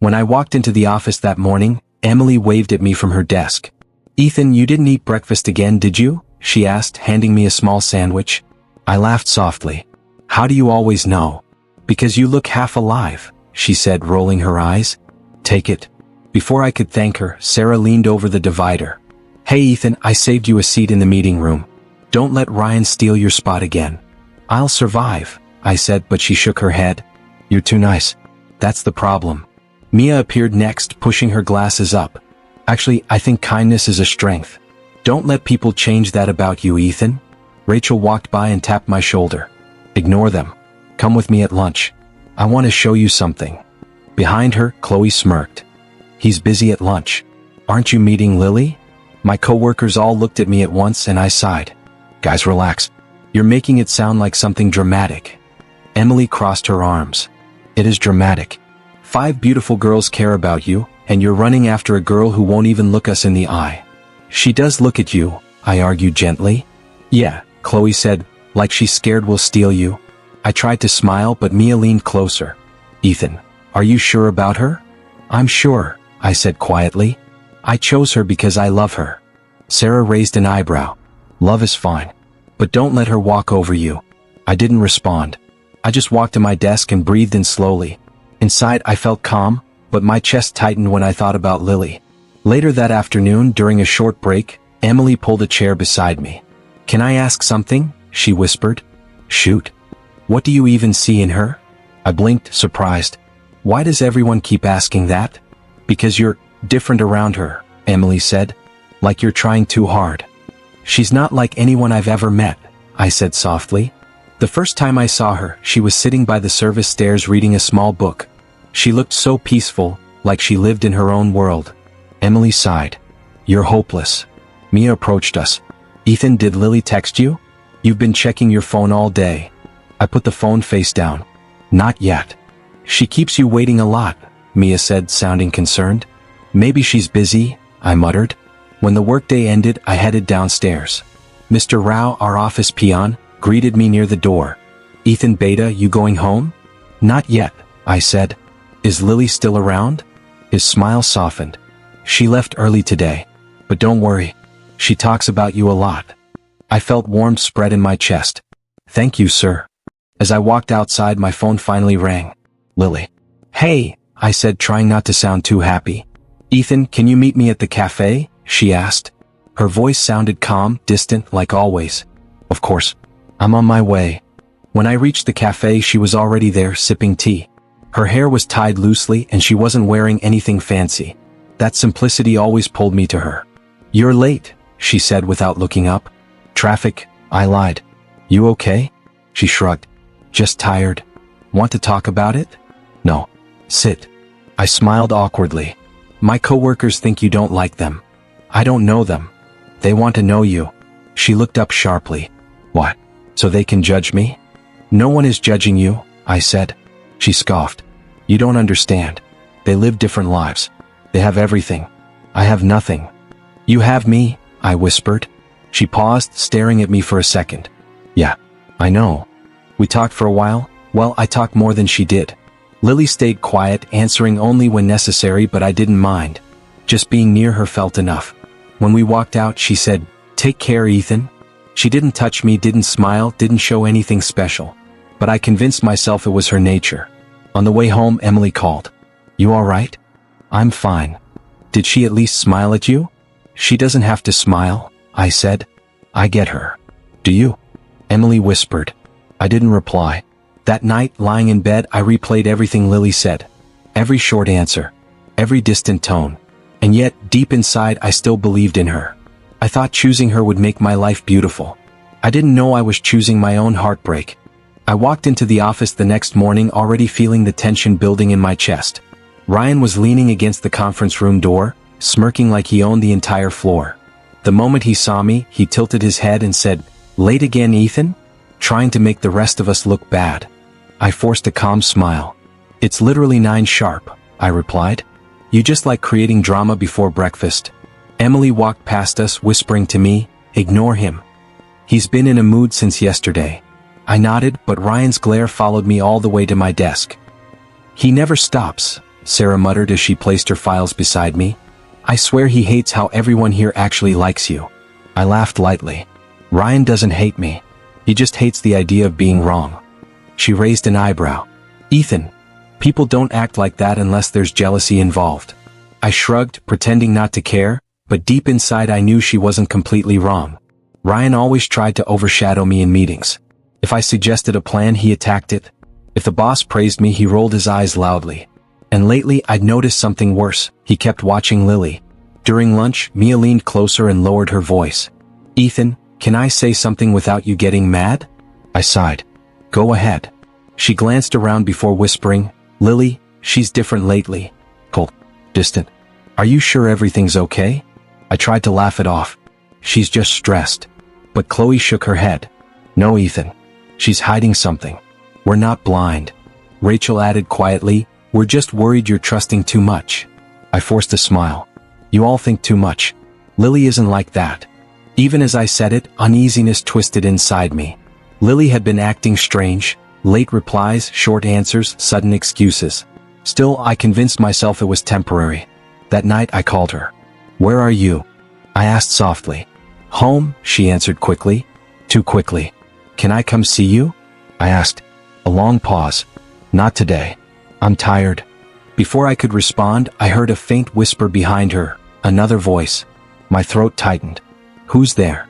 When I walked into the office that morning, Emily waved at me from her desk. "Ethan, you didn't eat breakfast again, did you?" she asked, handing me a small sandwich. I laughed softly. "How do you always know?" "Because you look half alive," she said, rolling her eyes. "Take it." Before I could thank her, Sarah leaned over the divider. "Hey Ethan, I saved you a seat in the meeting room. Don't let Ryan steal your spot again." "I'll survive," I said, but she shook her head. "You're too nice. That's the problem." Mia appeared next, pushing her glasses up. "Actually, I think kindness is a strength. Don't let people change that about you, Ethan." Rachel walked by and tapped my shoulder. "Ignore them. Come with me at lunch. I want to show you something." Behind her, Chloe smirked. "He's busy at lunch. Aren't you meeting Lily?" My coworkers all looked at me at once and I sighed. "Guys, relax. You're making it sound like something dramatic." Emily crossed her arms. "It is dramatic. 5 beautiful girls care about you, and you're running after a girl who won't even look us in the eye." "She does look at you," I argued gently. "Yeah," Chloe said, "like she's scared we'll steal you." I tried to smile, but Mia leaned closer. "Ethan, are you sure about her?" "I'm sure," I said quietly. "I chose her because I love her." Sarah raised an eyebrow. "Love is fine. But don't let her walk over you." I didn't respond. I just walked to my desk and breathed in slowly. Inside I felt calm, but my chest tightened when I thought about Lily. Later that afternoon, during a short break, Emily pulled a chair beside me. "Can I ask something?" she whispered. "Shoot." "What do you even see in her?" I blinked, surprised. "Why does everyone keep asking that?" "Because you're different around her," Emily said. "Like you're trying too hard." "She's not like anyone I've ever met," I said softly. "The first time I saw her, she was sitting by the service stairs reading a small book. She looked so peaceful, like she lived in her own world." Emily sighed. "You're hopeless." Mia approached us. "Ethan, did Lily text you? You've been checking your phone all day." I put the phone face down. "Not yet." "She keeps you waiting a lot," Mia said, sounding concerned. "Maybe she's busy," I muttered. When the workday ended, I headed downstairs. Mr. Rao, our office peon, greeted me near the door. "Ethan Beta, you going home?" "Not yet," I said. "Is Lily still around?" His smile softened. "She left early today. But don't worry. She talks about you a lot." I felt warmth spread in my chest. "Thank you, sir." As I walked outside, my phone finally rang. "Lily." "Hey," I said, trying not to sound too happy. "Ethan, can you meet me at the cafe?" she asked. Her voice sounded calm, distant, like always. "Of course. I'm on my way." When I reached the cafe, she was already there, sipping tea. Her hair was tied loosely and she wasn't wearing anything fancy. That simplicity always pulled me to her. "You're late," she said without looking up. "Traffic," I lied. "You okay?" She shrugged. "Just tired." "Want to talk about it?" "No." "Sit." I smiled awkwardly. "My coworkers think you don't like them." "I don't know them. They want to know you." She looked up sharply. "What? So they can judge me?" "No one is judging you," I said. She scoffed. "You don't understand. They live different lives. They have everything. I have nothing." "You have me," I whispered. She paused, staring at me for a second. "Yeah, I know." We talked for a while. Well, I talked more than she did. Lily stayed quiet, answering only when necessary, but I didn't mind. Just being near her felt enough. When we walked out, she said, "Take care, Ethan." She didn't touch me, didn't smile, didn't show anything special. But I convinced myself it was her nature. On the way home, Emily called. "You all right?" "I'm fine." "Did she at least smile at you?" "She doesn't have to smile," I said. "I get her." "Do you?" Emily whispered. I didn't reply. That night, lying in bed, I replayed everything Lily said. Every short answer. Every distant tone. And yet, deep inside, I still believed in her. I thought choosing her would make my life beautiful. I didn't know I was choosing my own heartbreak. I walked into the office the next morning, already feeling the tension building in my chest. Ryan was leaning against the conference room door, smirking like he owned the entire floor. The moment he saw me, he tilted his head and said, "Late again, Ethan?" Trying to make the rest of us look bad. I forced a calm smile. "It's literally 9 sharp," I replied. "You just like creating drama before breakfast." Emily walked past us, whispering to me, "Ignore him. He's been in a mood since yesterday." I nodded, but Ryan's glare followed me all the way to my desk. "He never stops," Sarah muttered as she placed her files beside me. I swear he hates how everyone here actually likes you. I laughed lightly. Ryan doesn't hate me. He just hates the idea of being wrong. She raised an eyebrow. Ethan, people don't act like that unless there's jealousy involved. I shrugged, pretending not to care, but deep inside I knew she wasn't completely wrong. Ryan always tried to overshadow me in meetings. If I suggested a plan, he attacked it. If the boss praised me, he rolled his eyes loudly. And lately, I'd noticed something worse. He kept watching Lily. During lunch, Mia leaned closer and lowered her voice. Ethan, can I say something without you getting mad? I sighed. Go ahead. She glanced around before whispering, Lily, she's different lately. Cold. Distant. Are you sure everything's okay? I tried to laugh it off. She's just stressed. But Chloe shook her head. No, Ethan. She's hiding something. We're not blind. Rachel added quietly, we're just worried you're trusting too much. I forced a smile. You all think too much. Lily isn't like that. Even as I said it, uneasiness twisted inside me. Lily had been acting strange. Late replies, short answers, sudden excuses. Still, I convinced myself it was temporary. That night I called her. Where are you? I asked softly. Home, she answered quickly. Too quickly. Can I come see you? I asked. A long pause. Not today. I'm tired. Before I could respond, I heard a faint whisper behind her, another voice. My throat tightened. Who's there?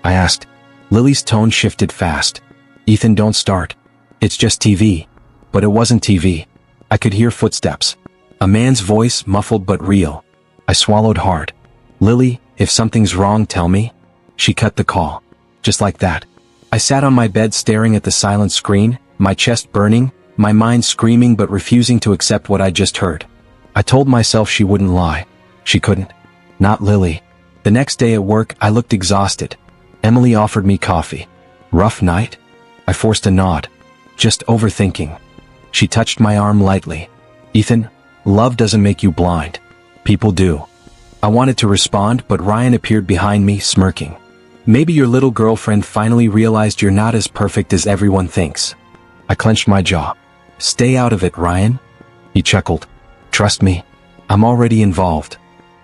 I asked. Lily's tone shifted fast. Ethan, don't start. It's just TV. But it wasn't TV. I could hear footsteps. A man's voice, muffled but real. I swallowed hard. Lily, if something's wrong, tell me. She cut the call. Just like that. I sat on my bed staring at the silent screen, my chest burning, my mind screaming but refusing to accept what I just heard. I told myself she wouldn't lie. She couldn't. Not Lily. The next day at work, I looked exhausted. Emily offered me coffee. Rough night? I forced a nod. Just overthinking. She touched my arm lightly. Ethan, love doesn't make you blind. People do. I wanted to respond, but Ryan appeared behind me, smirking. Maybe your little girlfriend finally realized you're not as perfect as everyone thinks. I clenched my jaw. Stay out of it, Ryan. He chuckled. Trust me. I'm already involved.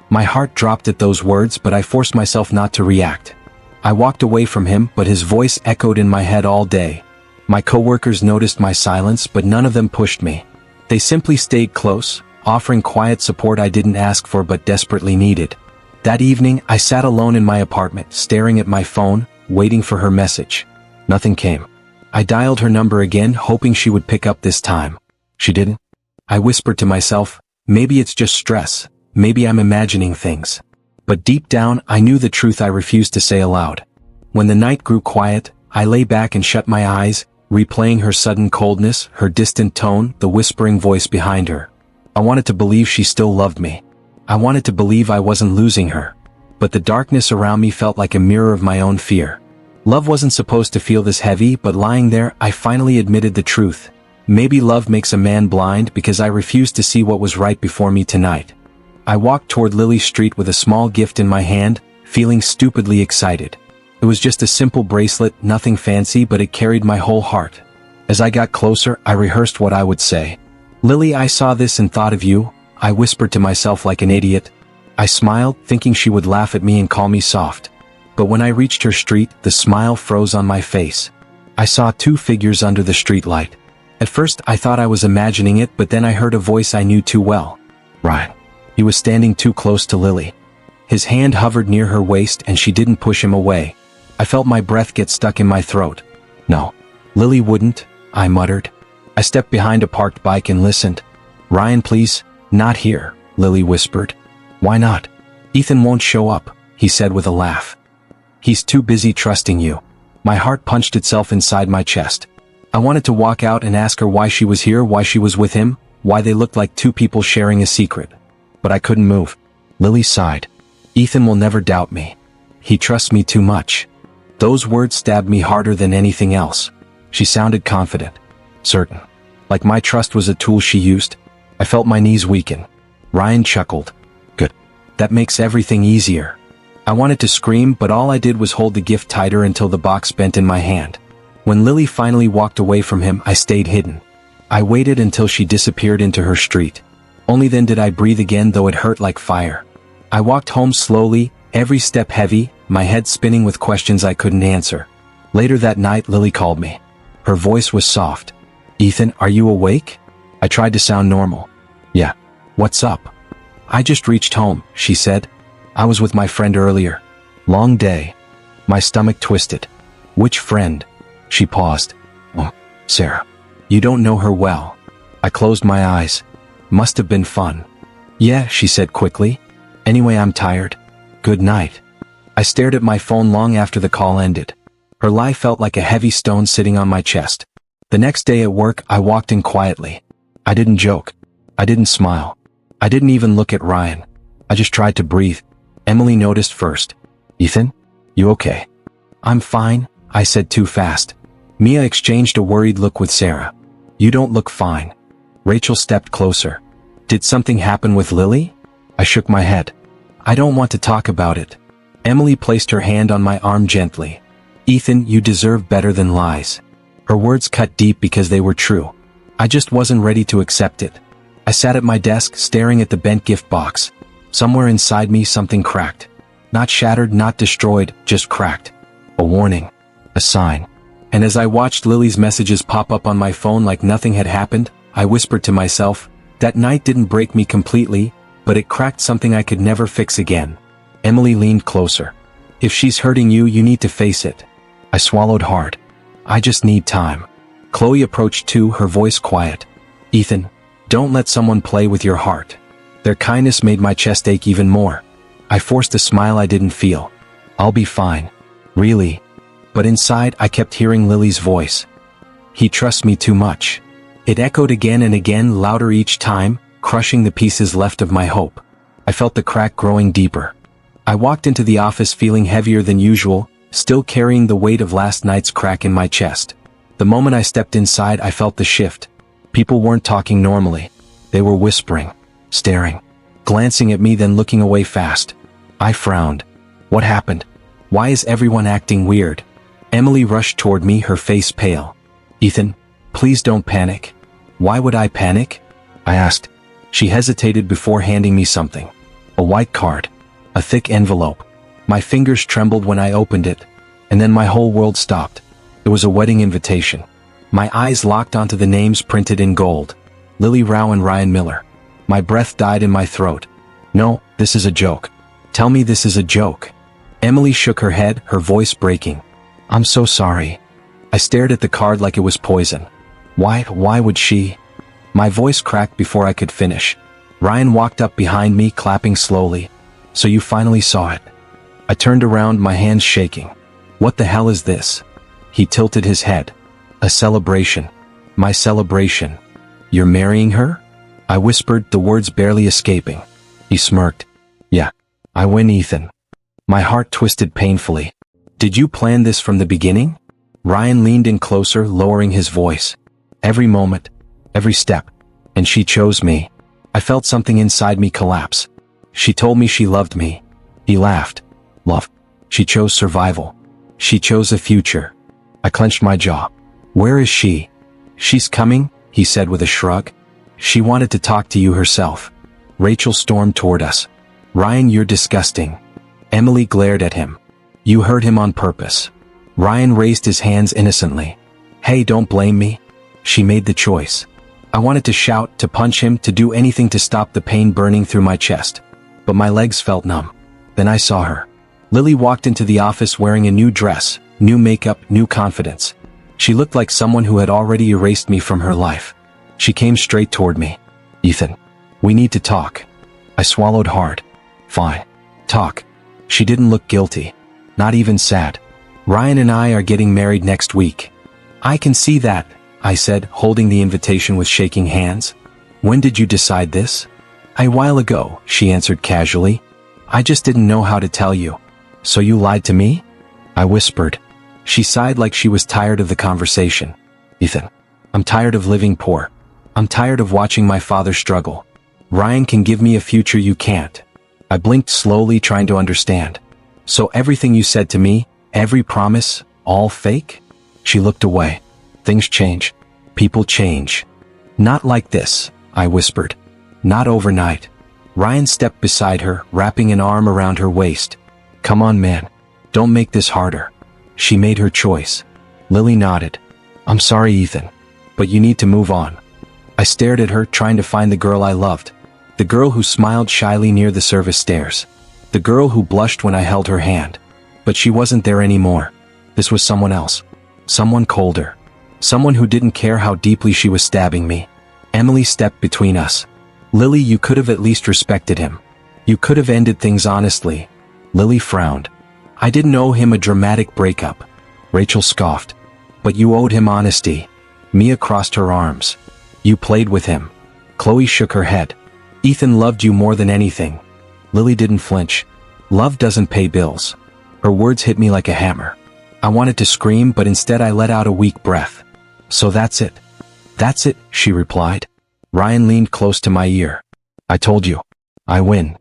My heart dropped at those words, but I forced myself not to react. I walked away from him, but his voice echoed in my head all day. My coworkers noticed my silence, but none of them pushed me. They simply stayed close, offering quiet support I didn't ask for but desperately needed. That evening, I sat alone in my apartment, staring at my phone, waiting for her message. Nothing came. I dialed her number again, hoping she would pick up this time. She didn't. I whispered to myself, maybe it's just stress, maybe I'm imagining things. But deep down, I knew the truth I refused to say aloud. When the night grew quiet, I lay back and shut my eyes, replaying her sudden coldness, her distant tone, the whispering voice behind her. I wanted to believe she still loved me. I wanted to believe I wasn't losing her. But the darkness around me felt like a mirror of my own fear. Love wasn't supposed to feel this heavy, but lying there, I finally admitted the truth. Maybe love makes a man blind because I refused to see what was right before me tonight. I walked toward Lily Street with a small gift in my hand, feeling stupidly excited. It was just a simple bracelet, nothing fancy, but it carried my whole heart. As I got closer, I rehearsed what I would say. Lily, I saw this and thought of you, I whispered to myself like an idiot. I smiled, thinking she would laugh at me and call me soft. But when I reached her street, the smile froze on my face. I saw two figures under the streetlight. At first, I thought I was imagining it, but then I heard a voice I knew too well. Ryan. He was standing too close to Lily. His hand hovered near her waist and she didn't push him away. I felt my breath get stuck in my throat. No. Lily wouldn't, I muttered. I stepped behind a parked bike and listened. Ryan, please, not here, Lily whispered. Why not? Ethan won't show up, he said with a laugh. He's too busy trusting you. My heart punched itself inside my chest. I wanted to walk out and ask her why she was here, why she was with him, why they looked like two people sharing a secret. But I couldn't move. Lily sighed. Ethan will never doubt me. He trusts me too much. Those words stabbed me harder than anything else. She sounded confident. Certain. Like my trust was a tool she used. I felt my knees weaken. Ryan chuckled. Good. That makes everything easier. I wanted to scream, but all I did was hold the gift tighter until the box bent in my hand. When Lily finally walked away from him, I stayed hidden. I waited until she disappeared into her street. Only then did I breathe again, though it hurt like fire. I walked home slowly, every step heavy, my head spinning with questions I couldn't answer. Later that night, Lily called me. Her voice was soft. "Ethan, are you awake?" I tried to sound normal. "Yeah. What's up?" "I just reached home," she said. "I was with my friend earlier. Long day." My stomach twisted. "Which friend?" She paused. "Oh, Sarah. You don't know her well." I closed my eyes. "Must have been fun." "Yeah," she said quickly. "Anyway, I'm tired. Good night." I stared at my phone long after the call ended. Her lie felt like a heavy stone sitting on my chest. The next day at work, I walked in quietly. I didn't joke. I didn't smile. I didn't even look at Ryan. I just tried to breathe. Emily noticed first. "Ethan? You okay?" "I'm fine," I said too fast. Mia exchanged a worried look with Sarah. "You don't look fine." Rachel stepped closer. "Did something happen with Lily?" I shook my head. "I don't want to talk about it." Emily placed her hand on my arm gently. "Ethan, you deserve better than lies." Her words cut deep because they were true. I just wasn't ready to accept it. I sat at my desk, staring at the bent gift box. Somewhere inside me, something cracked. Not shattered, not destroyed, just cracked. A warning. A sign. And as I watched Lily's messages pop up on my phone like nothing had happened, I whispered to myself, that night didn't break me completely, but it cracked something I could never fix again. Emily leaned closer. "If she's hurting you, you need to face it." I swallowed hard. "I just need time." Chloe approached too, her voice quiet. "Ethan, don't let someone play with your heart." Their kindness made my chest ache even more. I forced a smile I didn't feel. "I'll be fine." "Really?" But inside, I kept hearing Lily's voice. "He trusts me too much." It echoed again and again, louder each time, crushing the pieces left of my hope. I felt the crack growing deeper. I walked into the office feeling heavier than usual, still carrying the weight of last night's crack in my chest. The moment I stepped inside, I felt the shift. People weren't talking normally. They were whispering, staring, glancing at me, then looking away fast. I frowned. What happened? Why is everyone acting weird? Emily rushed toward me, her face pale. "Ethan, please don't panic." "Why would I panic?" I asked. She hesitated before handing me something. A white card. A thick envelope. My fingers trembled when I opened it, and then my whole world stopped. It was a wedding invitation. My eyes locked onto the names printed in gold. Lily Rao and Ryan Miller. My breath died in my throat. "No, this is a joke. Tell me this is a joke." Emily shook her head, her voice breaking. "I'm so sorry." I stared at the card like it was poison. Why would she? My voice cracked before I could finish. Ryan walked up behind me, clapping slowly. "So you finally saw it." I turned around, my hands shaking. "What the hell is this?" He tilted his head. "A celebration. My celebration." "You're marrying her?" I whispered, the words barely escaping. He smirked. "Yeah. I win, Ethan." My heart twisted painfully. "Did you plan this from the beginning?" Ryan leaned in closer, lowering his voice. "Every moment. Every step. And she chose me." I felt something inside me collapse. "She told me she loved me." He laughed. "Love. She chose survival. She chose a future." I clenched my jaw. "Where is she?" "She's coming," he said with a shrug. "She wanted to talk to you herself." Rachel stormed toward us. "Ryan, you're disgusting." Emily glared at him. "You hurt him on purpose." Ryan raised his hands innocently. "Hey, don't blame me." She made the choice. I wanted to shout, to punch him, to do anything to stop the pain burning through my chest. But my legs felt numb. Then I saw her. Lily walked into the office wearing a new dress, new makeup, new confidence. She looked like someone who had already erased me from her life. She came straight toward me. "Ethan, we need to talk." I swallowed hard. "Fine. Talk." She didn't look guilty. Not even sad. "Ryan and I are getting married next week." "I can see that," I said, holding the invitation with shaking hands. "When did you decide this?" "A while ago," she answered casually. "I just didn't know how to tell you." "So you lied to me?" I whispered. She sighed like she was tired of the conversation. "Ethan, I'm tired of living poor. I'm tired of watching my father struggle. Ryan can give me a future you can't." I blinked slowly, trying to understand. "So everything you said to me, every promise, all fake?" She looked away. "Things change. People change." "Not like this," I whispered. Not overnight. Ryan stepped beside her, wrapping an arm around her waist. Come on, man. Don't make this harder. She made her choice. Lily nodded. I'm sorry, Ethan. But you need to move on. I stared at her, trying to find the girl I loved. The girl who smiled shyly near the service stairs. The girl who blushed when I held her hand. But she wasn't there anymore. This was someone else. Someone colder. Someone who didn't care how deeply she was stabbing me. Emily stepped between us. Lily, you could have at least respected him. You could have ended things honestly. Lily frowned. I didn't owe him a dramatic breakup. Rachel scoffed. But you owed him honesty. Mia crossed her arms. You played with him. Chloe shook her head. Ethan loved you more than anything. Lily didn't flinch. Love doesn't pay bills. Her words hit me like a hammer. I wanted to scream, but instead I let out a weak breath. So that's it. That's it, she replied. Ryan leaned close to my ear. I told you. I win.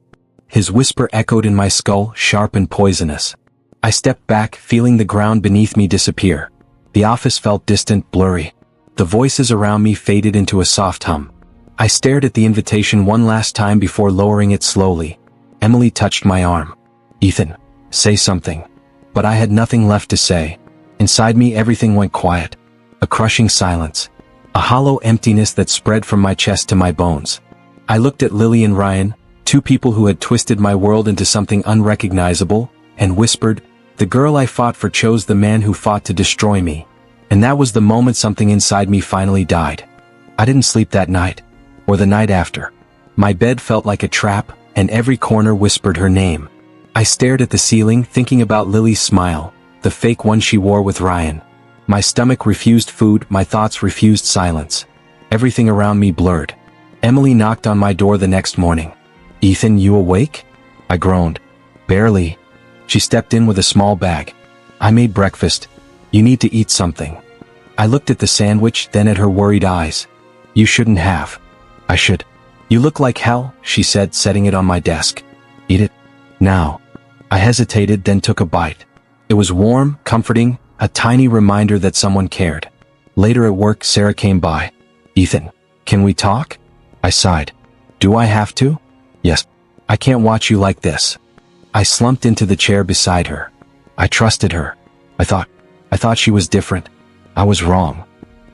His whisper echoed in my skull, sharp and poisonous. I stepped back, feeling the ground beneath me disappear. The office felt distant, blurry. The voices around me faded into a soft hum. I stared at the invitation one last time before lowering it slowly. Emily touched my arm. Ethan, say something. But I had nothing left to say. Inside me everything went quiet. A crushing silence. A hollow emptiness that spread from my chest to my bones. I looked at Lily and Ryan, two people who had twisted my world into something unrecognizable, and whispered, the girl I fought for chose the man who fought to destroy me. And that was the moment something inside me finally died. I didn't sleep that night, or the night after. My bed felt like a trap, and every corner whispered her name. I stared at the ceiling, thinking about Lily's smile, the fake one she wore with Ryan. My stomach refused food, my thoughts refused silence. Everything around me blurred. Emily knocked on my door the next morning. Ethan, you awake? I groaned. Barely. She stepped in with a small bag. I made breakfast. You need to eat something. I looked at the sandwich, then at her worried eyes. You shouldn't have. I should. You look like hell, she said, setting it on my desk. Eat it. Now. I hesitated, then took a bite. It was warm, comforting, a tiny reminder that someone cared. Later at work, Sarah came by. Ethan, can we talk? I sighed. Do I have to? Yes. I can't watch you like this. I slumped into the chair beside her. I trusted her. I thought she was different. I was wrong.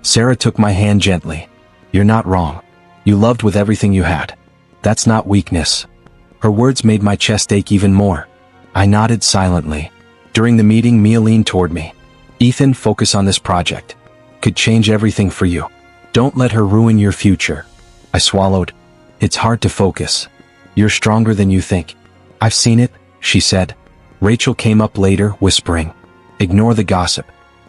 Sarah took my hand gently. You're not wrong. You loved with everything you had. That's not weakness. Her words made my chest ache even more. I nodded silently. During the meeting, Mia leaned toward me. Ethan, focus on this project. Could change everything for you. Don't let her ruin your future. I swallowed. It's hard to focus. You're stronger than you think. I've seen it, she said. Rachel came up later, whispering. Ignore the gossip.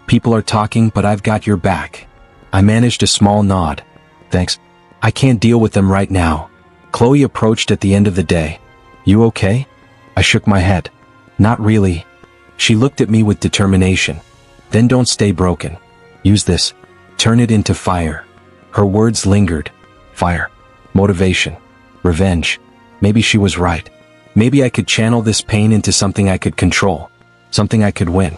People are talking, but I've got your back. I managed a small nod. Thanks. I can't deal with them right now. Chloe approached at the end of the day. You okay? I shook my head. Not really. She looked at me with determination. Then don't stay broken. Use this. Turn it into fire. Her words lingered. Fire. Motivation. Revenge. Maybe she was right. Maybe I could channel this pain into something I could control. Something I could win.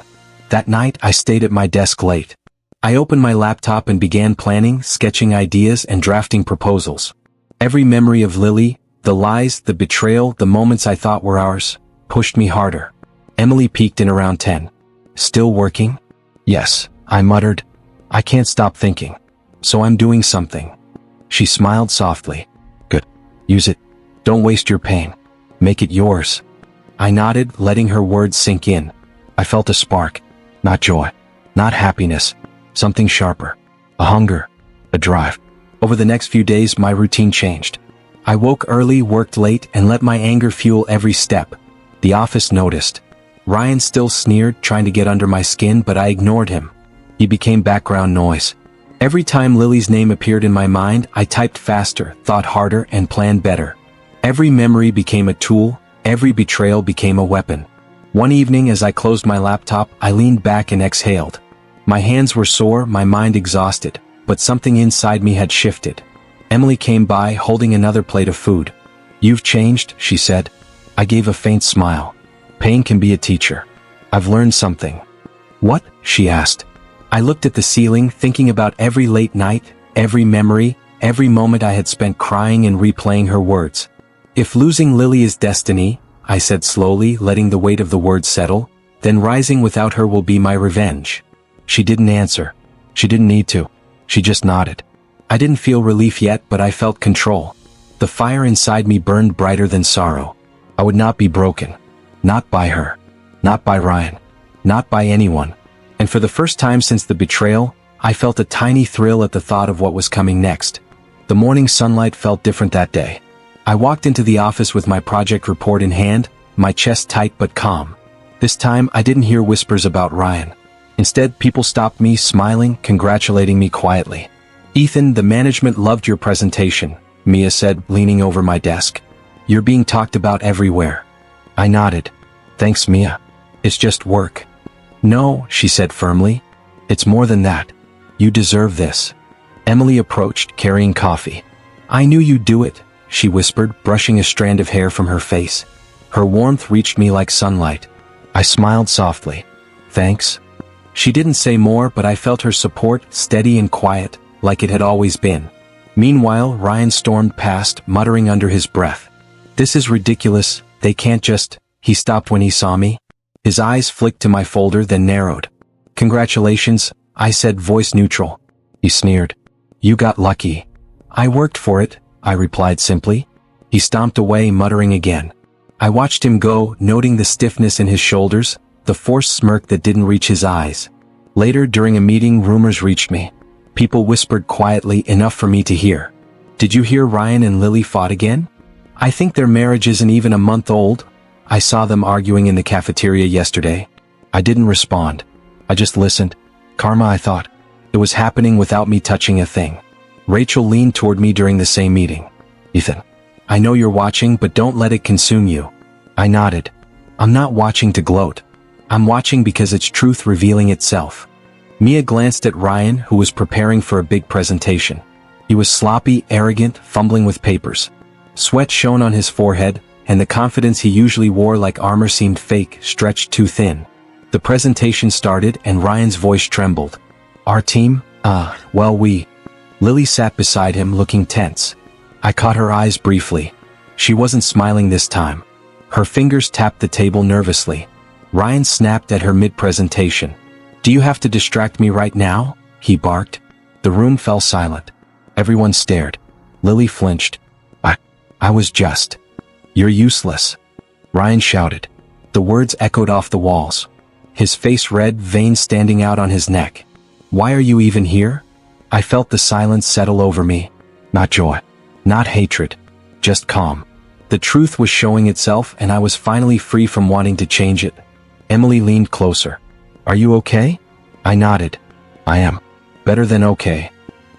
That night, I stayed at my desk late. I opened my laptop and began planning, sketching ideas, and drafting proposals. Every memory of Lily, the lies, the betrayal, the moments I thought were ours, pushed me harder. Emily peeked in around 10. Still working? Yes, I muttered. I can't stop thinking. So I'm doing something. She smiled softly. Good. Use it. Don't waste your pain. Make it yours. I nodded, letting her words sink in. I felt a spark. Not joy. Not happiness. Something sharper. A hunger. A drive. Over the next few days, my routine changed. I woke early, worked late, and let my anger fuel every step. The office noticed. Ryan still sneered, trying to get under my skin, but I ignored him. He became background noise. Every time Lily's name appeared in my mind, I typed faster, thought harder, and planned better. Every memory became a tool, every betrayal became a weapon. One evening, as I closed my laptop, I leaned back and exhaled. My hands were sore, my mind exhausted, but something inside me had shifted. Emily came by, holding another plate of food. You've changed, she said. I gave a faint smile. Pain can be a teacher. I've learned something. What? She asked. I looked at the ceiling, thinking about every late night, every memory, every moment I had spent crying and replaying her words. If losing Lily is destiny, I said slowly, letting the weight of the words settle, then rising without her will be my revenge. She didn't answer. She didn't need to. She just nodded. I didn't feel relief yet, but I felt control. The fire inside me burned brighter than sorrow. I would not be broken. Not by her. Not by Ryan. Not by anyone. And for the first time since the betrayal, I felt a tiny thrill at the thought of what was coming next. The morning sunlight felt different that day. I walked into the office with my project report in hand, my chest tight but calm. This time I didn't hear whispers about Ryan. Instead, people stopped me, smiling, congratulating me quietly. "Ethan, the management loved your presentation," Mia said, leaning over my desk. "You're being talked about everywhere." I nodded. "Thanks, Mia. It's just work." "No," she said firmly. "It's more than that. You deserve this." Emily approached, carrying coffee. "I knew you'd do it," she whispered, brushing a strand of hair from her face. Her warmth reached me like sunlight. I smiled softly. "Thanks." She didn't say more, but I felt her support, steady and quiet, like it had always been. Meanwhile, Ryan stormed past, muttering under his breath. "This is ridiculous, they can't just—" He stopped when he saw me. His eyes flicked to my folder, then narrowed. "Congratulations," I said, voice neutral. He sneered. "You got lucky." "I worked for it," I replied simply. He stomped away, muttering again. I watched him go, noting the stiffness in his shoulders, the forced smirk that didn't reach his eyes. Later, during a meeting, rumors reached me. People whispered quietly, enough for me to hear. "Did you hear Ryan and Lily fought again? I think their marriage isn't even a month old. I saw them arguing in the cafeteria yesterday." I didn't respond. I just listened. Karma, I thought. It was happening without me touching a thing. Rachel leaned toward me during the same meeting. "Ethan, I know you're watching, but don't let it consume you." I nodded. "I'm not watching to gloat. I'm watching because it's truth revealing itself." Mia glanced at Ryan, who was preparing for a big presentation. He was sloppy, arrogant, fumbling with papers. Sweat shone on his forehead, and the confidence he usually wore like armor seemed fake, stretched too thin. The presentation started, and Ryan's voice trembled. "Our team? Well, we..." Lily sat beside him, looking tense. I caught her eyes briefly. She wasn't smiling this time. Her fingers tapped the table nervously. Ryan snapped at her mid-presentation. "Do you have to distract me right now?" he barked. The room fell silent. Everyone stared. Lily flinched. I was just..." "You're useless," Ryan shouted. The words echoed off the walls. His face red, veins standing out on his neck. "Why are you even here?" I felt the silence settle over me. Not joy. Not hatred. Just calm. The truth was showing itself, and I was finally free from wanting to change it. Emily leaned closer. "Are you okay?" I nodded. "I am. Better than okay."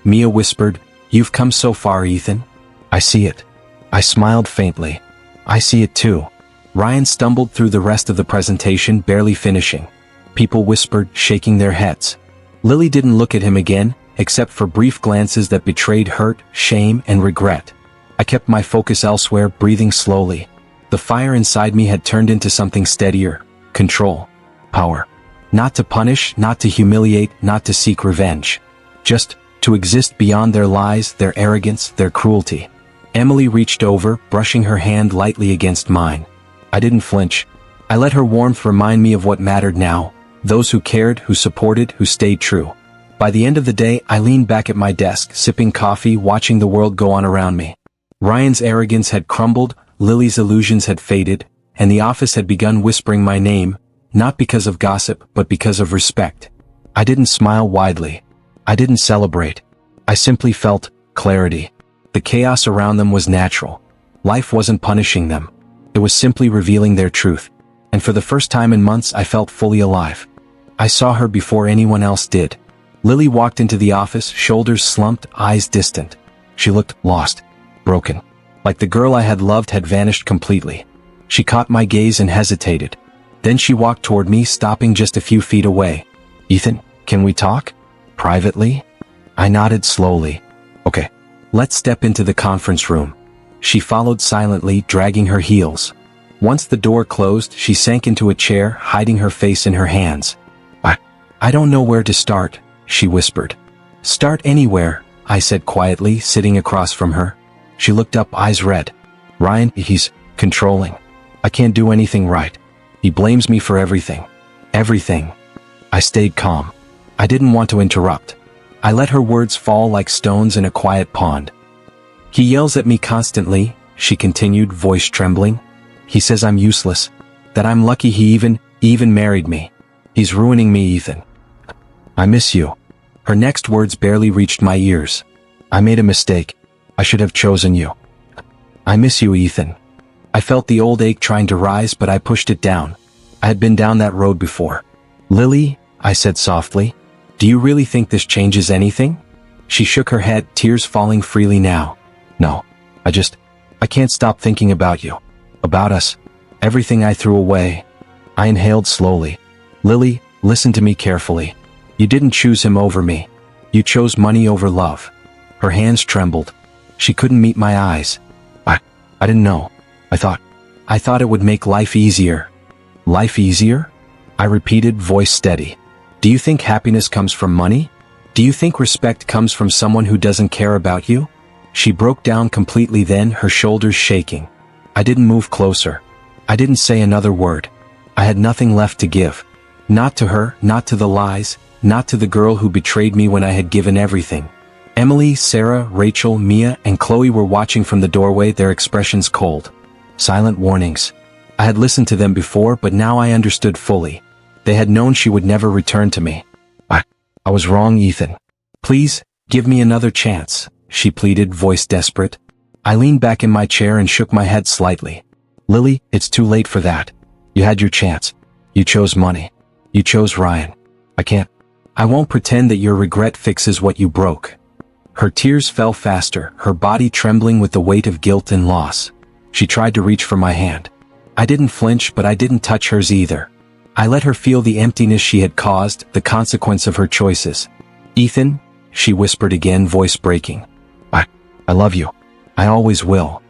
Mia whispered, "You've come so far, Ethan." "I see it." I smiled faintly. "I see it too." Ryan stumbled through the rest of the presentation, barely finishing. People whispered, shaking their heads. Lily didn't look at him again, except for brief glances that betrayed hurt, shame, and regret. I kept my focus elsewhere, breathing slowly. The fire inside me had turned into something steadier. Control. Power. Not to punish, not to humiliate, not to seek revenge. Just to exist beyond their lies, their arrogance, their cruelty. Emily reached over, brushing her hand lightly against mine. I didn't flinch. I let her warmth remind me of what mattered now. Those who cared, who supported, who stayed true. By the end of the day, I leaned back at my desk, sipping coffee, watching the world go on around me. Ryan's arrogance had crumbled, Lily's illusions had faded, and the office had begun whispering my name, not because of gossip, but because of respect. I didn't smile widely. I didn't celebrate. I simply felt clarity. The chaos around them was natural. Life wasn't punishing them. It was simply revealing their truth. And for the first time in months, I felt fully alive. I saw her before anyone else did. Lily walked into the office, shoulders slumped, eyes distant. She looked lost, broken. Like the girl I had loved had vanished completely. She caught my gaze and hesitated. Then she walked toward me, stopping just a few feet away. "Ethan, can we talk? Privately?" I nodded slowly. "Okay. Let's step into the conference room." She followed silently, dragging her heels. Once the door closed, she sank into a chair, hiding her face in her hands. I don't know where to start," she whispered. "Start anywhere," I said quietly, sitting across from her. She looked up, eyes red. Ryan, he's controlling. I can't do anything right. He blames me for everything. Everything. I stayed calm. I didn't want to interrupt. I let her words fall like stones in a quiet pond. He yells at me constantly, she continued, voice trembling. He says I'm useless. That I'm lucky he even married me. He's ruining me, Ethan. I miss you. Her next words barely reached my ears. I made a mistake. I should have chosen you. I miss you, Ethan. I felt the old ache trying to rise, but I pushed it down. I had been down that road before. Lily, I said softly, do you really think this changes anything? She shook her head, tears falling freely now. No, I can't stop thinking about you. About us. Everything I threw away. I inhaled slowly. Lily, listen to me carefully. You didn't choose him over me. You chose money over love. Her hands trembled. She couldn't meet my eyes. I didn't know. I thought it would make life easier. Life easier? I repeated, voice steady. Do you think happiness comes from money? Do you think respect comes from someone who doesn't care about you? She broke down completely then, her shoulders shaking. I didn't move closer. I didn't say another word. I had nothing left to give. Not to her, not to the lies, not to the girl who betrayed me when I had given everything. Emily, Sarah, Rachel, Mia, and Chloe were watching from the doorway, their expressions cold. Silent warnings. I had listened to them before, but now I understood fully. They had known she would never return to me. I was wrong, Ethan. Please, give me another chance, she pleaded, voice desperate. I leaned back in my chair and shook my head slightly. Lily, it's too late for that. You had your chance. You chose money. You chose Ryan. I won't pretend that your regret fixes what you broke. Her tears fell faster, her body trembling with the weight of guilt and loss. She tried to reach for my hand. I didn't flinch, but I didn't touch hers either. I let her feel the emptiness she had caused, the consequence of her choices. Ethan, she whispered again, voice breaking. I love you. I always will.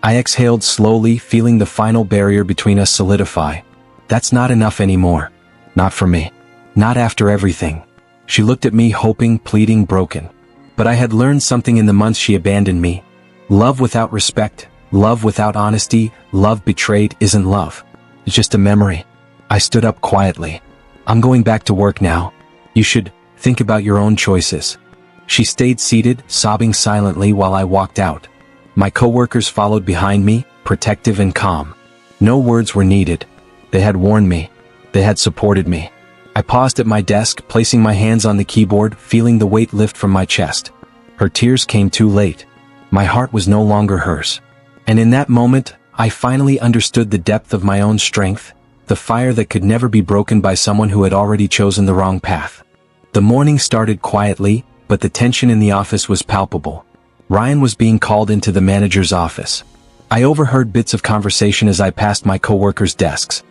I exhaled slowly, feeling the final barrier between us solidify. That's not enough anymore. Not for me. Not after everything. She looked at me, hoping, pleading, broken. But I had learned something in the months she abandoned me. Love without respect, love without honesty, love betrayed isn't love. It's just a memory. I stood up quietly. I'm going back to work now. You should think about your own choices. She stayed seated, sobbing silently while I walked out. My coworkers followed behind me, protective and calm. No words were needed. They had warned me. They had supported me. I paused at my desk, placing my hands on the keyboard, feeling the weight lift from my chest. Her tears came too late. My heart was no longer hers. And in that moment, I finally understood the depth of my own strength, the fire that could never be broken by someone who had already chosen the wrong path. The morning started quietly, but the tension in the office was palpable. Ryan was being called into the manager's office. I overheard bits of conversation as I passed my coworkers' desks.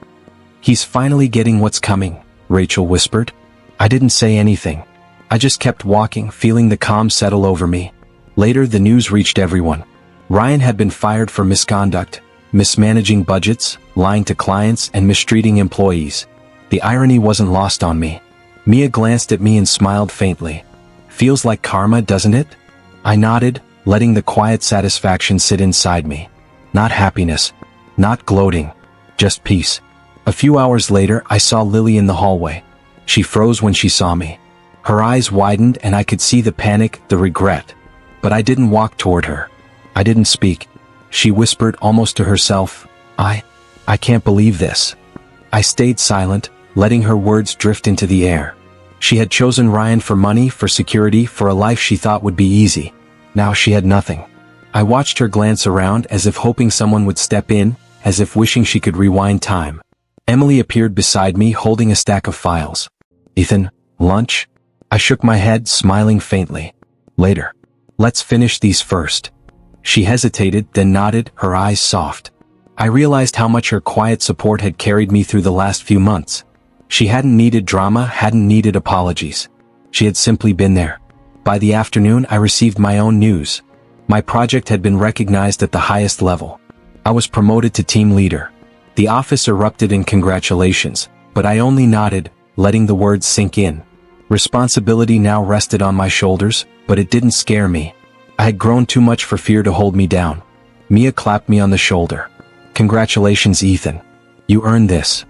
He's finally getting what's coming, Rachel whispered. I didn't say anything. I just kept walking, feeling the calm settle over me. Later, the news reached everyone. Ryan had been fired for misconduct, mismanaging budgets, lying to clients, and mistreating employees. The irony wasn't lost on me. Mia glanced at me and smiled faintly. Feels like karma, doesn't it? I nodded, letting the quiet satisfaction sit inside me. Not happiness. Not gloating. Just peace. A few hours later, I saw Lily in the hallway. She froze when she saw me. Her eyes widened and I could see the panic, the regret. But I didn't walk toward her. I didn't speak. She whispered almost to herself, I can't believe this. I stayed silent, letting her words drift into the air. She had chosen Ryan for money, for security, for a life she thought would be easy. Now she had nothing. I watched her glance around as if hoping someone would step in, as if wishing she could rewind time. Emily appeared beside me, holding a stack of files. Ethan, lunch? I shook my head, smiling faintly. Later. Let's finish these first. She hesitated, then nodded, her eyes soft. I realized how much her quiet support had carried me through the last few months. She hadn't needed drama, hadn't needed apologies. She had simply been there. By the afternoon, I received my own news. My project had been recognized at the highest level. I was promoted to team leader. The office erupted in congratulations, but I only nodded, letting the words sink in. Responsibility now rested on my shoulders, but it didn't scare me. I had grown too much for fear to hold me down. Mia clapped me on the shoulder. "Congratulations, Ethan. You earned this."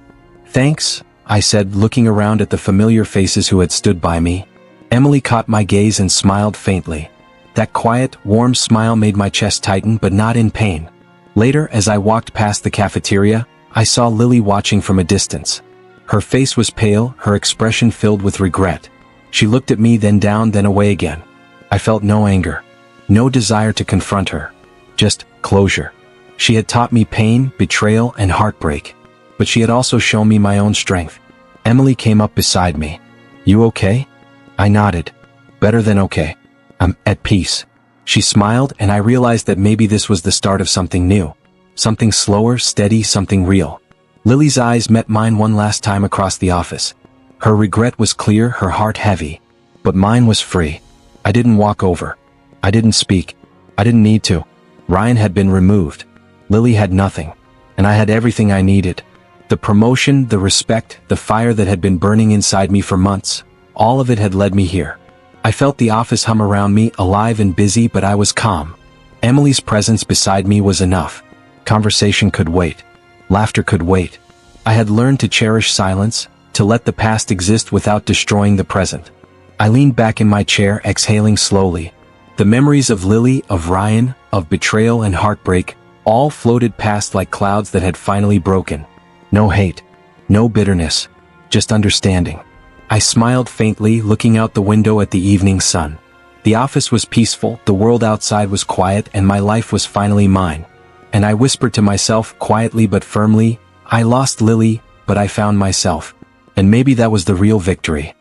"Thanks," I said, looking around at the familiar faces who had stood by me. Emily caught my gaze and smiled faintly. That quiet, warm smile made my chest tighten, but not in pain. Later, as I walked past the cafeteria, I saw Lily watching from a distance. Her face was pale, her expression filled with regret. She looked at me, then down, then away again. I felt no anger, no desire to confront her. Just closure. She had taught me pain, betrayal, and heartbreak. But she had also shown me my own strength. Emily came up beside me. "You okay?" I nodded. "Better than okay. I'm at peace." She smiled, and I realized that maybe this was the start of something new. Something slower, steady, something real. Lily's eyes met mine one last time across the office. Her regret was clear, her heart heavy. But mine was free. I didn't walk over. I didn't speak. I didn't need to. Ryan had been removed. Lily had nothing. And I had everything I needed. The promotion, the respect, the fire that had been burning inside me for months. All of it had led me here. I felt the office hum around me, alive and busy, but I was calm. Emily's presence beside me was enough. Conversation could wait. Laughter could wait. I had learned to cherish silence, to let the past exist without destroying the present. I leaned back in my chair, exhaling slowly. The memories of Lily, of Ryan, of betrayal and heartbreak, all floated past like clouds that had finally broken. No hate. No bitterness. Just understanding. I smiled faintly, looking out the window at the evening sun. The office was peaceful, the world outside was quiet, and my life was finally mine. And I whispered to myself, quietly but firmly, "I lost Lily, but I found myself." And maybe that was the real victory.